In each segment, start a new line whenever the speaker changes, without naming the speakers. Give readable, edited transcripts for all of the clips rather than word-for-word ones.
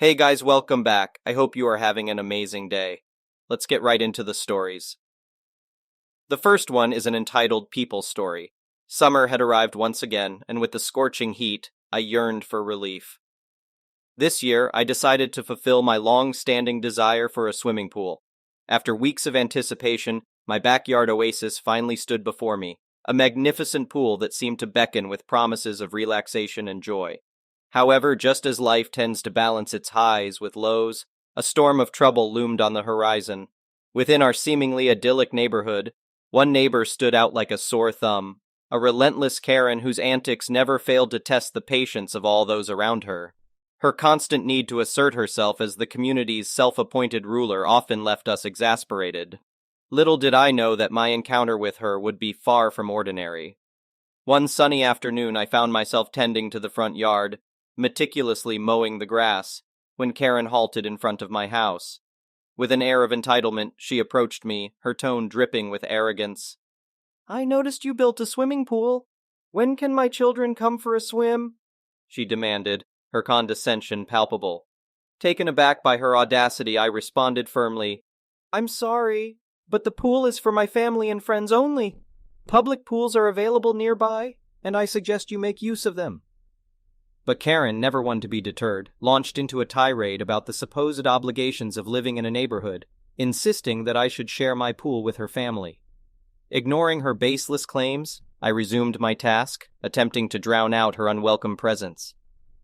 Hey guys, welcome back. I hope you are having an amazing day. Let's get right into the stories. The first one is an entitled People Story. Summer had arrived once again, and with the scorching heat, I yearned for relief. This year, I decided to fulfill my long-standing desire for a swimming pool. After weeks of anticipation, my backyard oasis finally stood before me, a magnificent pool that seemed to beckon with promises of relaxation and joy. However, just as life tends to balance its highs with lows, a storm of trouble loomed on the horizon. Within our seemingly idyllic neighborhood, one neighbor stood out like a sore thumb, a relentless Karen whose antics never failed to test the patience of all those around her. Her constant need to assert herself as the community's self-appointed ruler often left us exasperated. Little did I know that my encounter with her would be far from ordinary. One sunny afternoon, I found myself tending to the front yard, meticulously mowing the grass, when Karen halted in front of my house. With an air of entitlement, she approached me, her tone dripping with arrogance. "I noticed you built a swimming pool. When can my children come for a swim?" she demanded, her condescension palpable. Taken aback by her audacity, I responded firmly, "I'm sorry, but the pool is for my family and friends only. Public pools are available nearby, and I suggest you make use of them." But Karen, never one to be deterred, launched into a tirade about the supposed obligations of living in a neighborhood, insisting that I should share my pool with her family. Ignoring her baseless claims, I resumed my task, attempting to drown out her unwelcome presence.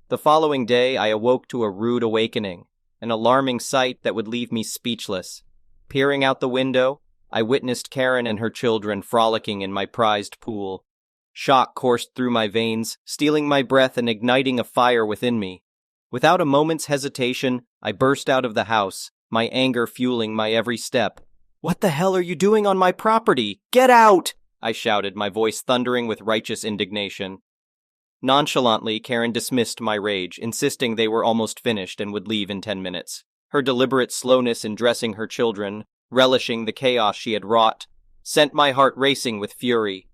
The following day, I awoke to a rude awakening, an alarming sight that would leave me speechless. Peering out the window, I witnessed Karen and her children frolicking in my prized pool. Shock coursed through my veins, stealing my breath and igniting a fire within me. Without a moment's hesitation, I burst out of the house, my anger fueling my every step. "What the hell are you doing on my property? Get out!" I shouted, my voice thundering with righteous indignation. Nonchalantly, Karen dismissed my rage, insisting they were almost finished and would leave in 10 minutes. Her deliberate slowness in dressing her children, relishing the chaos she had wrought, sent my heart racing with fury.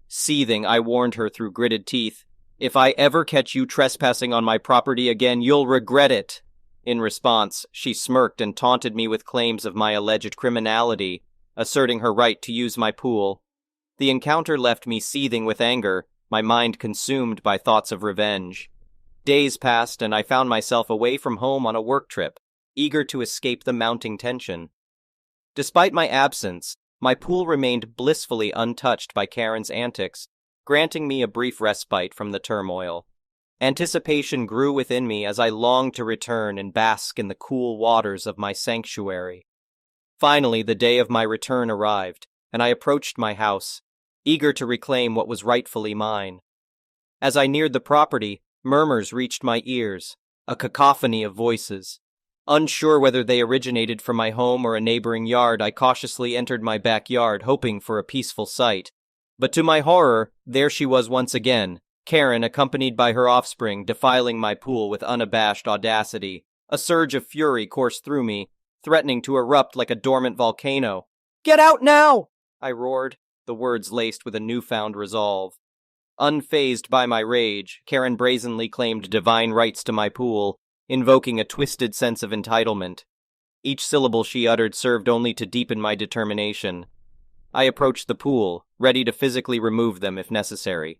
Seething, I warned her through gritted teeth, "If I ever catch you trespassing on my property again, you'll regret it." In response, she smirked and taunted me with claims of my alleged criminality, asserting her right to use my pool. The encounter left me seething with anger, my mind consumed by thoughts of revenge. Days passed, and I found myself away from home on a work trip, eager to escape the mounting tension. Despite my absence, my pool remained blissfully untouched by Karen's antics, granting me a brief respite from the turmoil. Anticipation grew within me as I longed to return and bask in the cool waters of my sanctuary. Finally, the day of my return arrived, and I approached my house, eager to reclaim what was rightfully mine. As I neared the property, murmurs reached my ears, a cacophony of voices. Unsure whether they originated from my home or a neighboring yard, I cautiously entered my backyard, hoping for a peaceful sight. But to my horror, there she was once again, Karen, accompanied by her offspring, defiling my pool with unabashed audacity. A surge of fury coursed through me, threatening to erupt like a dormant volcano. "Get out now!" I roared, the words laced with a newfound resolve. Unfazed by my rage, Karen brazenly claimed divine rights to my pool, invoking a twisted sense of entitlement. Each syllable she uttered served only to deepen my determination. I approached the pool, ready to physically remove them if necessary.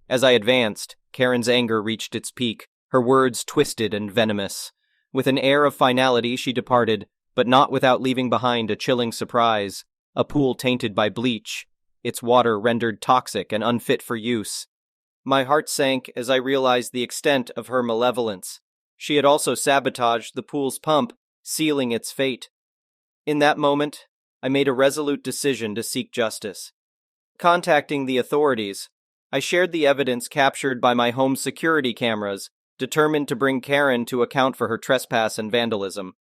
As I advanced, Karen's anger reached its peak, her words twisted and venomous. With an air of finality, she departed, but not without leaving behind a chilling surprise, a pool tainted by bleach, its water rendered toxic and unfit for use. My heart sank as I realized the extent of her malevolence. She had also sabotaged the pool's pump, sealing its fate. In that moment, I made a resolute decision to seek justice. Contacting the authorities, I shared the evidence captured by my home security cameras, determined to bring Karen to account for her trespass and vandalism.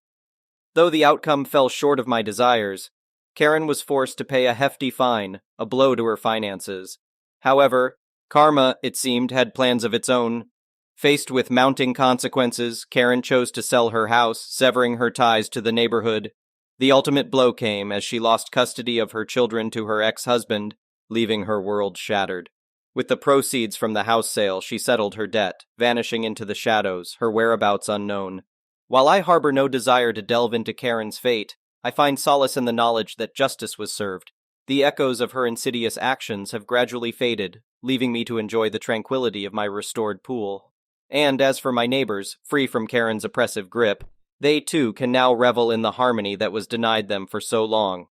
Though the outcome fell short of my desires, Karen was forced to pay a hefty fine, a blow to her finances. However, karma, it seemed, had plans of its own. Faced with mounting consequences, Karen chose to sell her house, severing her ties to the neighborhood. The ultimate blow came as she lost custody of her children to her ex-husband, leaving her world shattered. With the proceeds from the house sale, she settled her debt, vanishing into the shadows, her whereabouts unknown. While I harbor no desire to delve into Karen's fate, I find solace in the knowledge that justice was served. The echoes of her insidious actions have gradually faded, leaving me to enjoy the tranquility of my restored pool. And as for my neighbors, free from Karen's oppressive grip, they too can now revel in the harmony that was denied them for so long.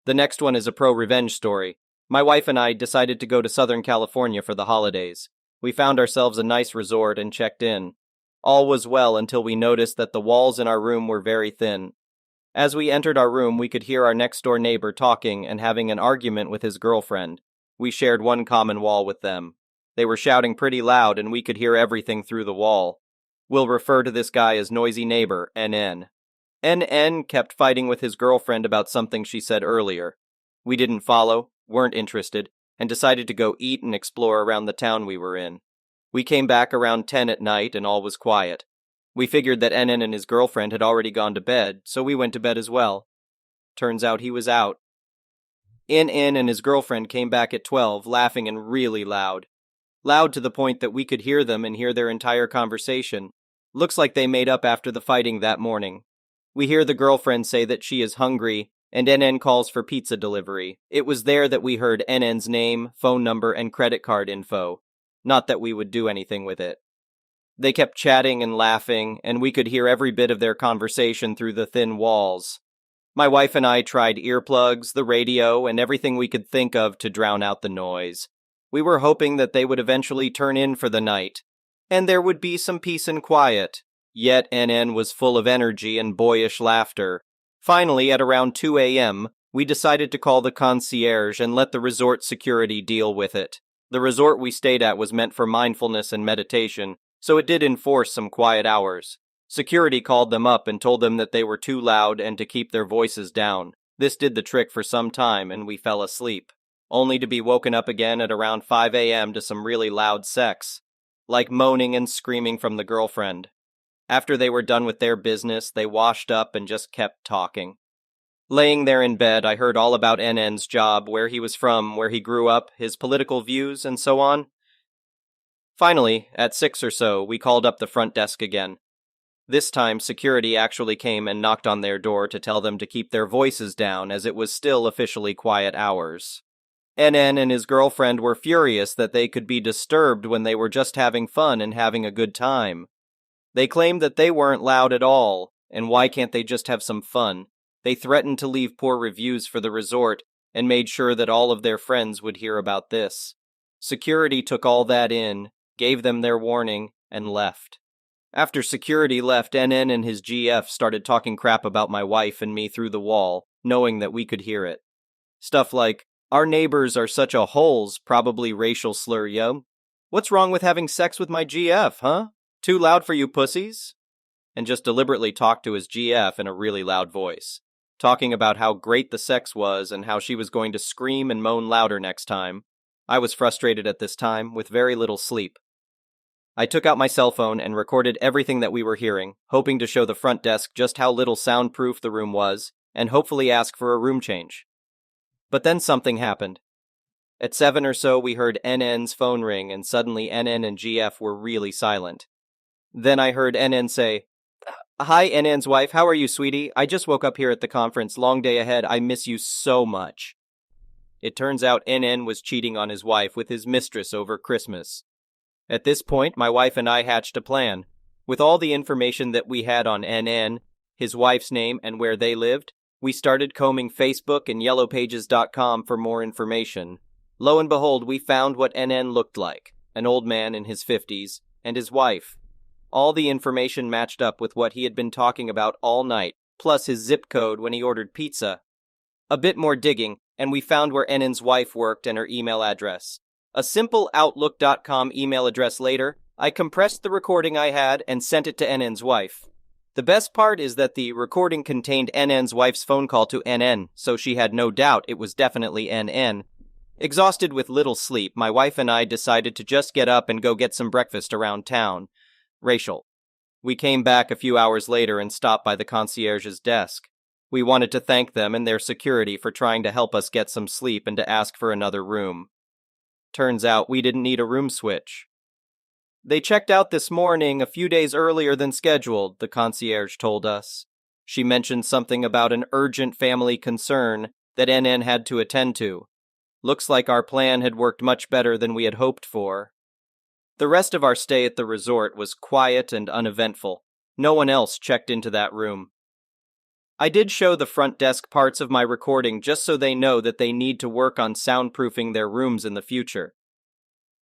The next one is a pro-revenge story. My wife and I decided to go to Southern California for the holidays. We found ourselves a nice resort and checked in. All was well until we noticed that the walls in our room were very thin. As we entered our room, we could hear our next-door neighbor talking and having an argument with his girlfriend. We shared one common wall with them. They were shouting pretty loud and we could hear everything through the wall. We'll refer to this guy as Noisy Neighbor, NN. NN kept fighting with his girlfriend about something she said earlier. We didn't follow, weren't interested, and decided to go eat and explore around the town we were in. We came back around 10 at night and all was quiet. We figured that NN and his girlfriend had already gone to bed, so we went to bed as well. Turns out he was out. NN and his girlfriend came back at 12, laughing and really loud. Loud to the point that we could hear them and hear their entire conversation. Looks like they made up after the fighting that morning. We hear the girlfriend say that she is hungry, and NN calls for pizza delivery. It was there that we heard NN's name, phone number, and credit card info. Not that we would do anything with it. They kept chatting and laughing, and we could hear every bit of their conversation through the thin walls. My wife and I tried earplugs, the radio, and everything we could think of to drown out the noise. We were hoping that they would eventually turn in for the night, and there would be some peace and quiet. Yet NN was full of energy and boyish laughter. Finally, at around 2 a.m., we decided to call the concierge and let the resort security deal with it. The resort we stayed at was meant for mindfulness and meditation, so it did enforce some quiet hours. Security called them up and told them that they were too loud and to keep their voices down. This did the trick for some time and we fell asleep, only to be woken up again at around 5 a.m. to some really loud sex, like moaning and screaming from the girlfriend. After they were done with their business, they washed up and just kept talking. Laying there in bed, I heard all about NN's job, where he was from, where he grew up, his political views, and so on. Finally, at 6 or so, we called up the front desk again. This time, security actually came and knocked on their door to tell them to keep their voices down as it was still officially quiet hours. NN and his girlfriend were furious that they could be disturbed when they were just having fun and having a good time. They claimed that they weren't loud at all, and why can't they just have some fun? They threatened to leave poor reviews for the resort and made sure that all of their friends would hear about this. Security took all that in, gave them their warning, and left. After security left, NN and his GF started talking crap about my wife and me through the wall, knowing that we could hear it. Stuff like, "Our neighbors are such a holes," probably racial slur, yo. "What's wrong with having sex with my GF, huh? Too loud for you pussies?" And just deliberately talked to his GF in a really loud voice, talking about how great the sex was and how she was going to scream and moan louder next time. I was frustrated at this time, with very little sleep. I took out my cell phone and recorded everything that we were hearing, hoping to show the front desk just how little soundproof the room was, and hopefully ask for a room change. But then something happened. At 7 or so, we heard NN's phone ring, and suddenly NN and GF were really silent. Then I heard NN say, "Hi, NN's wife, how are you, sweetie? I just woke up here at the conference, long day ahead, I miss you so much." It turns out NN was cheating on his wife with his mistress over Christmas. At this point, my wife and I hatched a plan. With all the information that we had on NN, his wife's name, and where they lived, we started combing Facebook and yellowpages.com for more information. Lo and behold, we found what NN looked like, an old man in his 50s, and his wife. All the information matched up with what he had been talking about all night, plus his zip code when he ordered pizza. A bit more digging, and we found where NN's wife worked and her email address. A simple Outlook.com email address later, I compressed the recording I had and sent it to NN's wife. The best part is that the recording contained NN's wife's phone call to NN, so she had no doubt it was definitely NN. Exhausted with little sleep, my wife and I decided to just get up and go get some breakfast around town. Racial. We came back a few hours later and stopped by the concierge's desk. We wanted to thank them and their security for trying to help us get some sleep and to ask for another room. Turns out we didn't need a room switch. They checked out this morning a few days earlier than scheduled, the concierge told us. She mentioned something about an urgent family concern that NN had to attend to. Looks like our plan had worked much better than we had hoped for. The rest of our stay at the resort was quiet and uneventful. No one else checked into that room. I did show the front desk parts of my recording just so they know that they need to work on soundproofing their rooms in the future.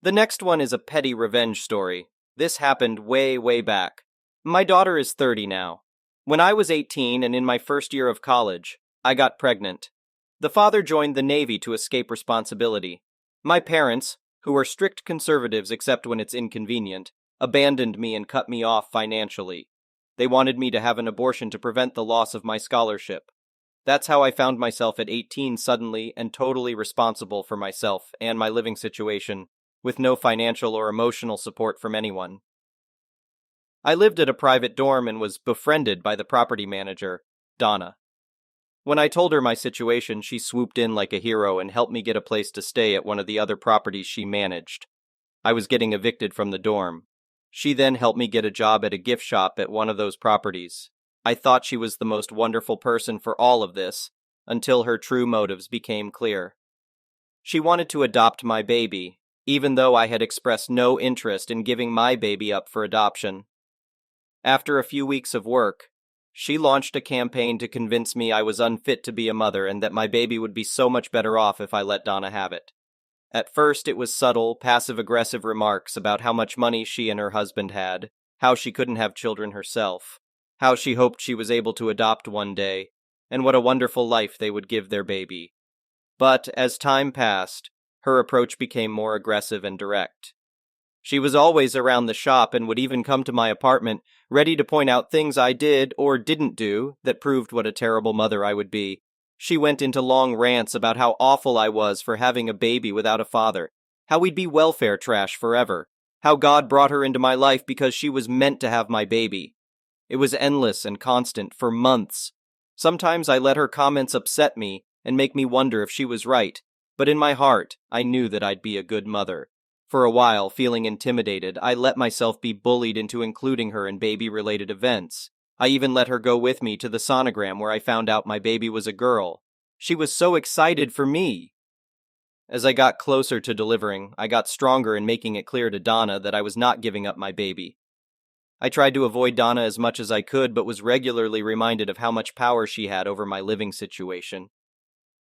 The next one is a petty revenge story. This happened way back. My daughter is 30 now. When I was 18 and in my first year of college, I got pregnant. The father joined the Navy to escape responsibility. My parents, who are strict conservatives except when it's inconvenient, abandoned me and cut me off financially. They wanted me to have an abortion to prevent the loss of my scholarship. That's how I found myself at 18 suddenly and totally responsible for myself and my living situation, with no financial or emotional support from anyone. I lived at a private dorm and was befriended by the property manager, Donna. When I told her my situation, she swooped in like a hero and helped me get a place to stay at one of the other properties she managed. I was getting evicted from the dorm. She then helped me get a job at a gift shop at one of those properties. I thought she was the most wonderful person for all of this, until her true motives became clear. She wanted to adopt my baby, even though I had expressed no interest in giving my baby up for adoption. After a few weeks of work, she launched a campaign to convince me I was unfit to be a mother and that my baby would be so much better off if I let Donna have it. At first, it was subtle, passive-aggressive remarks about how much money she and her husband had, how she couldn't have children herself, how she hoped she was able to adopt one day, and what a wonderful life they would give their baby. But as time passed, her approach became more aggressive and direct. She was always around the shop and would even come to my apartment, ready to point out things I did or didn't do that proved what a terrible mother I would be. She went into long rants about how awful I was for having a baby without a father, how we'd be welfare trash forever, how God brought her into my life because she was meant to have my baby. It was endless and constant for months. Sometimes I let her comments upset me and make me wonder if she was right, but in my heart, I knew that I'd be a good mother. For a while, feeling intimidated, I let myself be bullied into including her in baby-related events. I even let her go with me to the sonogram where I found out my baby was a girl. She was so excited for me. As I got closer to delivering, I got stronger in making it clear to Donna that I was not giving up my baby. I tried to avoid Donna as much as I could, but was regularly reminded of how much power she had over my living situation.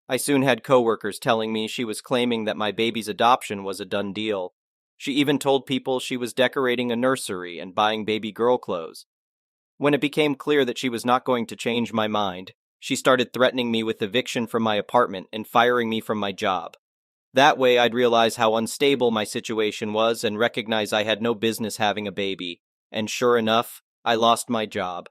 I soon had coworkers telling me she was claiming that my baby's adoption was a done deal. She even told people she was decorating a nursery and buying baby girl clothes. When it became clear that she was not going to change my mind, she started threatening me with eviction from my apartment and firing me from my job. That way I'd realize how unstable my situation was and recognize I had no business having a baby, and sure enough, I lost my job.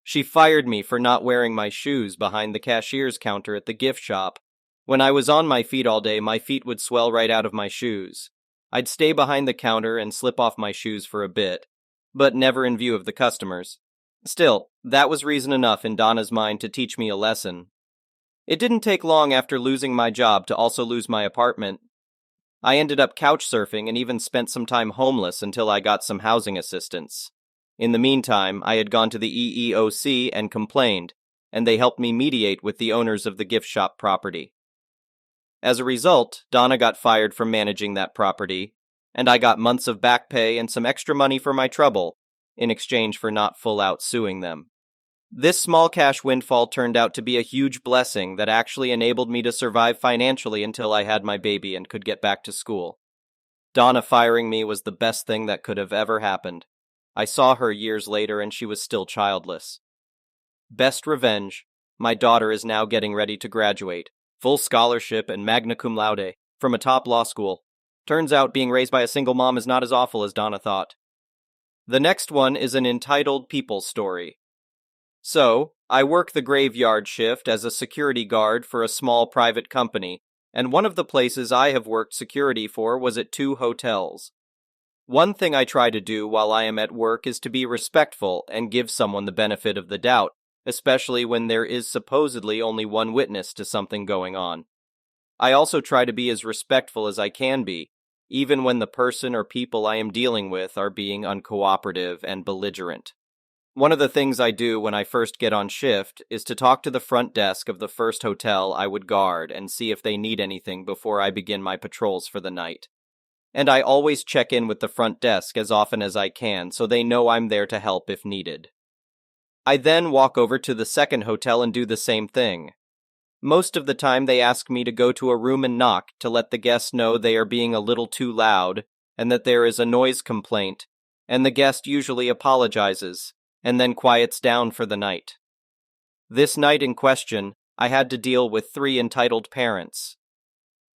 She fired me for not wearing my shoes behind the cashier's counter at the gift shop. When I was on my feet all day, my feet would swell right out of my shoes. I'd stay behind the counter and slip off my shoes for a bit, but never in view of the customers. Still, that was reason enough in Donna's mind to teach me a lesson. It didn't take long after losing my job to also lose my apartment. I ended up couch surfing and even spent some time homeless until I got some housing assistance. In the meantime, I had gone to the EEOC and complained, and they helped me mediate with the owners of the gift shop property. As a result, Donna got fired from managing that property, and I got months of back pay and some extra money for my trouble, in exchange for not full-out suing them. This small cash windfall turned out to be a huge blessing that actually enabled me to survive financially until I had my baby and could get back to school. Donna firing me was the best thing that could have ever happened. I saw her years later and she was still childless. Best revenge, my daughter is now getting ready to graduate, full scholarship and magna cum laude, from a top law school. Turns out being raised by a single mom is not as awful as Donna thought. The next one is an entitled people story. So, I work the graveyard shift as a security guard for a small private company, and one of the places I have worked security for was at 2 hotels. One thing I try to do while I am at work is to be respectful and give someone the benefit of the doubt, especially when there is supposedly only one witness to something going on. I also try to be as respectful as I can be, even when the person or people I am dealing with are being uncooperative and belligerent. One of the things I do when I first get on shift is to talk to the front desk of the first hotel I would guard and see if they need anything before I begin my patrols for the night. And I always check in with the front desk as often as I can so they know I'm there to help if needed. I then walk over to the second hotel and do the same thing. Most of the time they ask me to go to a room and knock to let the guests know they are being a little too loud and that there is a noise complaint, and the guest usually apologizes and then quiets down for the night. This night in question, I had to deal with 3 entitled parents.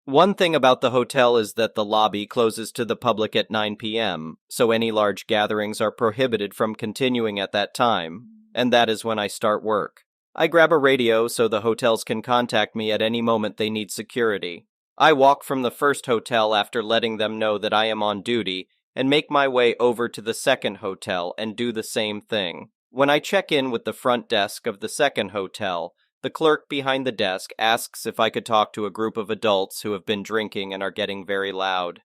One thing about the hotel is that the lobby closes to the public at 9 p.m., so any large gatherings are prohibited from continuing at that time, and that is when I start work. I grab a radio so the hotels can contact me at any moment they need security. I walk from the first hotel after letting them know that I am on duty and make my way over to the second hotel and do the same thing. When I check in with the front desk of the second hotel, the clerk behind the desk asks if I could talk to a group of adults who have been drinking and are getting very loud.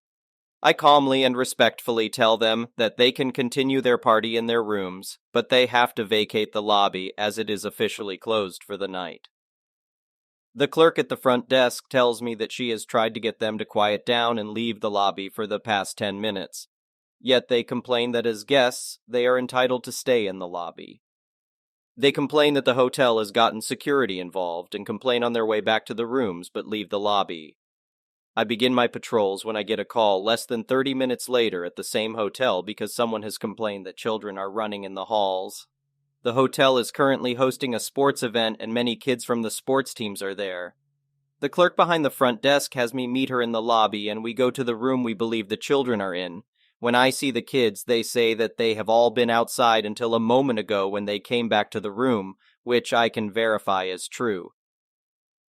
I calmly and respectfully tell them that they can continue their party in their rooms, but they have to vacate the lobby as it is officially closed for the night. The clerk at the front desk tells me that she has tried to get them to quiet down and leave the lobby for the past 10 minutes. Yet they complain that as guests, they are entitled to stay in the lobby. They complain that the hotel has gotten security involved and complain on their way back to the rooms but leave the lobby. I begin my patrols when I get a call less than 30 minutes later at the same hotel because someone has complained that children are running in the halls. The hotel is currently hosting a sports event and many kids from the sports teams are there. The clerk behind the front desk has me meet her in the lobby and we go to the room we believe the children are in. When I see the kids, they say that they have all been outside until a moment ago when they came back to the room, which I can verify as true.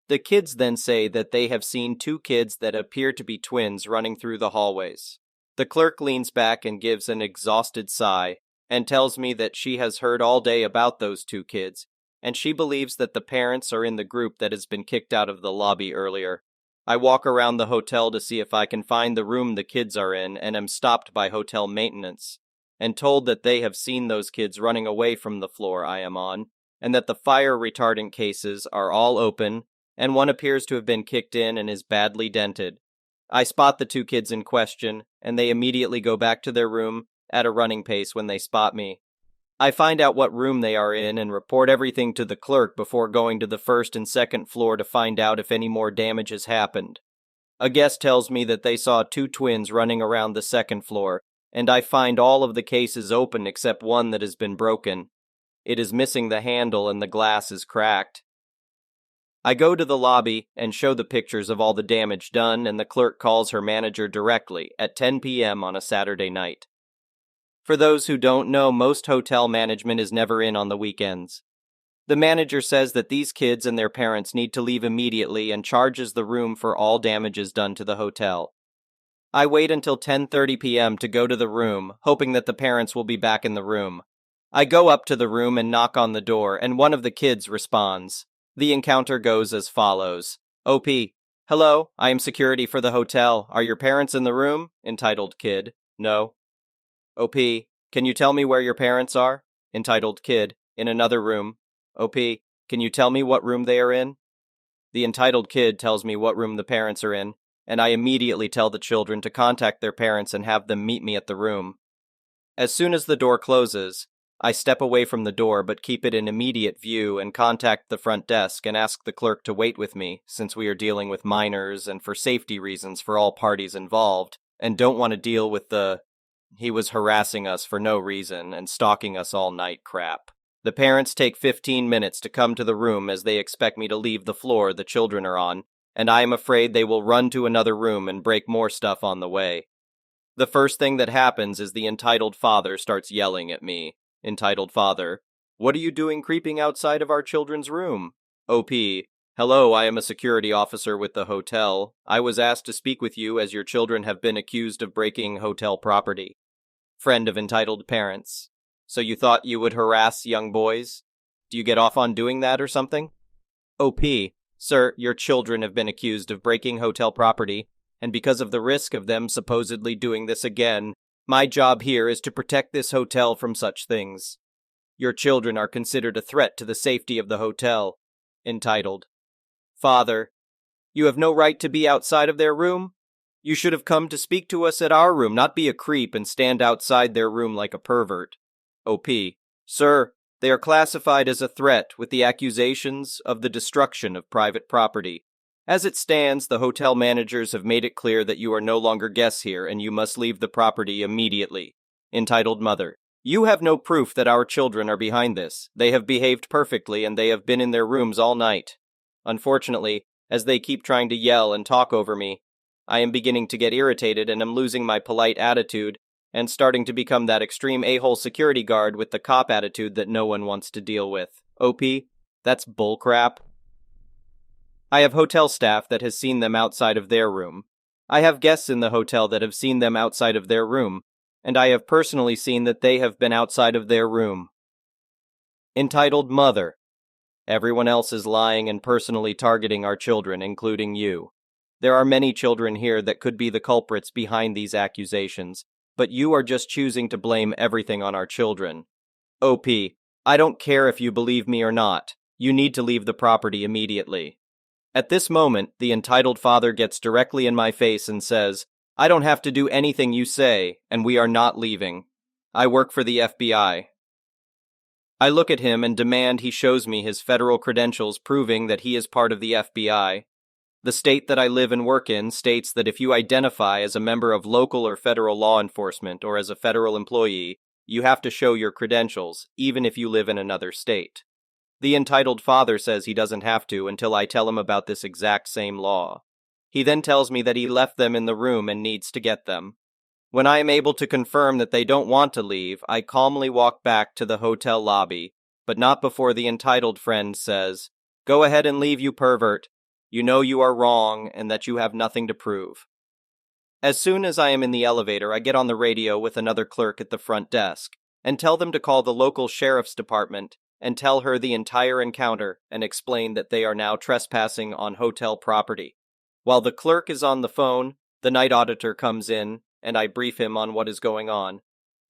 The kids then say that they have seen 2 kids that appear to be twins running through the hallways. The clerk leans back and gives an exhausted sigh and tells me that she has heard all day about those 2 kids, and she believes that the parents are in the group that has been kicked out of the lobby earlier. I walk around the hotel to see if I can find the room the kids are in and am stopped by hotel maintenance and told that they have seen those kids running away from the floor I am on and that the fire retardant cases are all open and one appears to have been kicked in and is badly dented. I spot the 2 kids in question and they immediately go back to their room at a running pace when they spot me. I find out what room they are in and report everything to the clerk before going to the first and second floor to find out if any more damage has happened. A guest tells me that they saw 2 twins running around the second floor, and I find all of the cases open except one that has been broken. It is missing the handle and the glass is cracked. I go to the lobby and show the pictures of all the damage done, and the clerk calls her manager directly at 10 p.m. on a Saturday night. For those who don't know, most hotel management is never in on the weekends. The manager says that these kids and their parents need to leave immediately and charges the room for all damages done to the hotel. I wait until 10:30 p.m. to go to the room, hoping that the parents will be back in the room. I go up to the room and knock on the door, and one of the kids responds. The encounter goes as follows. OP, hello, I am security for the hotel. Are your parents in the room? Entitled kid. No. OP, can you tell me where your parents are? Entitled kid. In another room. OP, can you tell me what room they are in? The entitled kid tells me what room the parents are in, and I immediately tell the children to contact their parents and have them meet me at the room. As soon as the door closes, I step away from the door but keep it in immediate view and contact the front desk and ask the clerk to wait with me, since we are dealing with minors and for safety reasons for all parties involved, and don't want to deal with the "he was harassing us for no reason and stalking us all night" crap. The parents take 15 minutes to come to the room as they expect me to leave the floor the children are on, and I am afraid they will run to another room and break more stuff on the way. The first thing that happens is the entitled father starts yelling at me. Entitled father, what are you doing creeping outside of our children's room? OP, hello, I am a security officer with the hotel. I was asked to speak with you as your children have been accused of breaking hotel property. Friend of entitled parents. So you thought you would harass young boys? Do you get off on doing that or something? OP, sir, your children have been accused of breaking hotel property, and because of the risk of them supposedly doing this again, my job here is to protect this hotel from such things. Your children are considered a threat to the safety of the hotel. Entitled. Father, you have no right to be outside of their room? You should have come to speak to us at our room, not be a creep and stand outside their room like a pervert. OP. Sir, they are classified as a threat with the accusations of the destruction of private property. As it stands, the hotel managers have made it clear that you are no longer guests here and you must leave the property immediately. Entitled Mother. You have no proof that our children are behind this. They have behaved perfectly and they have been in their rooms all night. Unfortunately, as they keep trying to yell and talk over me, I am beginning to get irritated and am losing my polite attitude and starting to become that extreme a-hole security guard with the cop attitude that no one wants to deal with. OP, that's bullcrap. I have hotel staff that has seen them outside of their room. I have guests in the hotel that have seen them outside of their room, and I have personally seen that they have been outside of their room. Entitled Mother. Everyone else is lying and personally targeting our children, including you. There are many children here that could be the culprits behind these accusations, but you are just choosing to blame everything on our children. OP, I don't care if you believe me or not. You need to leave the property immediately. At this moment, the entitled father gets directly in my face and says, I don't have to do anything you say, and we are not leaving. I work for the FBI. I look at him and demand he shows me his federal credentials proving that he is part of the FBI. The state that I live and work in states that if you identify as a member of local or federal law enforcement or as a federal employee, you have to show your credentials, even if you live in another state. The entitled father says he doesn't have to until I tell him about this exact same law. He then tells me that he left them in the room and needs to get them. When I am able to confirm that they don't want to leave, I calmly walk back to the hotel lobby, but not before the entitled friend says, Go ahead and leave, you pervert. You know you are wrong and that you have nothing to prove. As soon as I am in the elevator, I get on the radio with another clerk at the front desk and tell them to call the local sheriff's department and tell her the entire encounter and explain that they are now trespassing on hotel property. While the clerk is on the phone, the night auditor comes in and I brief him on what is going on.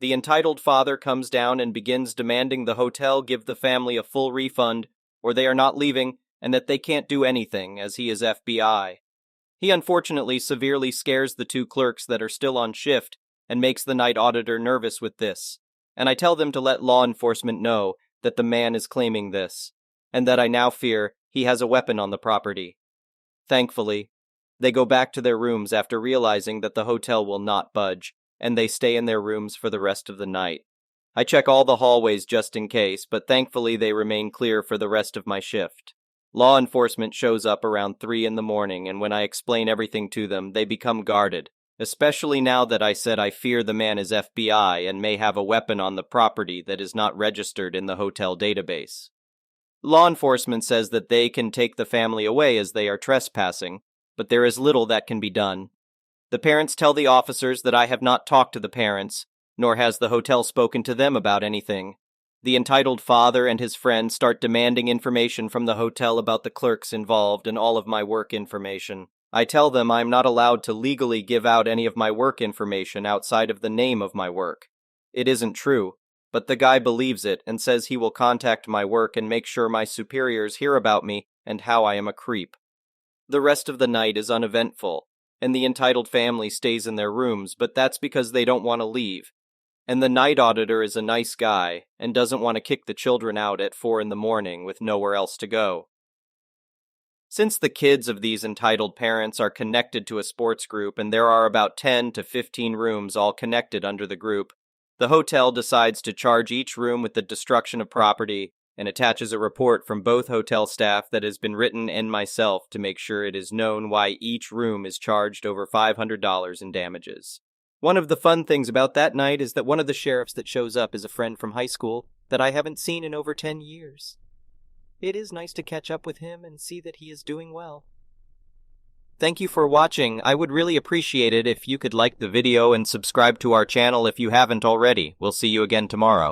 The entitled father comes down and begins demanding the hotel give the family a full refund or they are not leaving and that they can't do anything as he is FBI. He unfortunately severely scares the two clerks that are still on shift and makes the night auditor nervous with this, and I tell them to let law enforcement know that the man is claiming this, and that I now fear he has a weapon on the property. Thankfully, they go back to their rooms after realizing that the hotel will not budge, and they stay in their rooms for the rest of the night. I check all the hallways just in case, but thankfully they remain clear for the rest of my shift. Law enforcement shows up around 3 in the morning, and when I explain everything to them, they become guarded, especially now that I said I fear the man is FBI and may have a weapon on the property that is not registered in the hotel database. Law enforcement says that they can take the family away as they are trespassing, but there is little that can be done. The parents tell the officers that I have not talked to the parents, nor has the hotel spoken to them about anything. The entitled father and his friend start demanding information from the hotel about the clerks involved and all of my work information. I tell them I am not allowed to legally give out any of my work information outside of the name of my work. It isn't true, but the guy believes it and says he will contact my work and make sure my superiors hear about me and how I am a creep. The rest of the night is uneventful, and the entitled family stays in their rooms, but that's because they don't want to leave. And the night auditor is a nice guy and doesn't want to kick the children out at 4 in the morning with nowhere else to go. Since the kids of these entitled parents are connected to a sports group and there are about 10 to 15 rooms all connected under the group, the hotel decides to charge each room with the destruction of property and attaches a report from both hotel staff that has been written and myself to make sure it is known why each room is charged over $500 in damages. One of the fun things about that night is that one of the sheriffs that shows up is a friend from high school that I haven't seen in over 10 years. It is nice to catch up with him and see that he is doing well. Thank you for watching. I would really appreciate it if you could like the video and subscribe to our channel if you haven't already. We'll see you again tomorrow.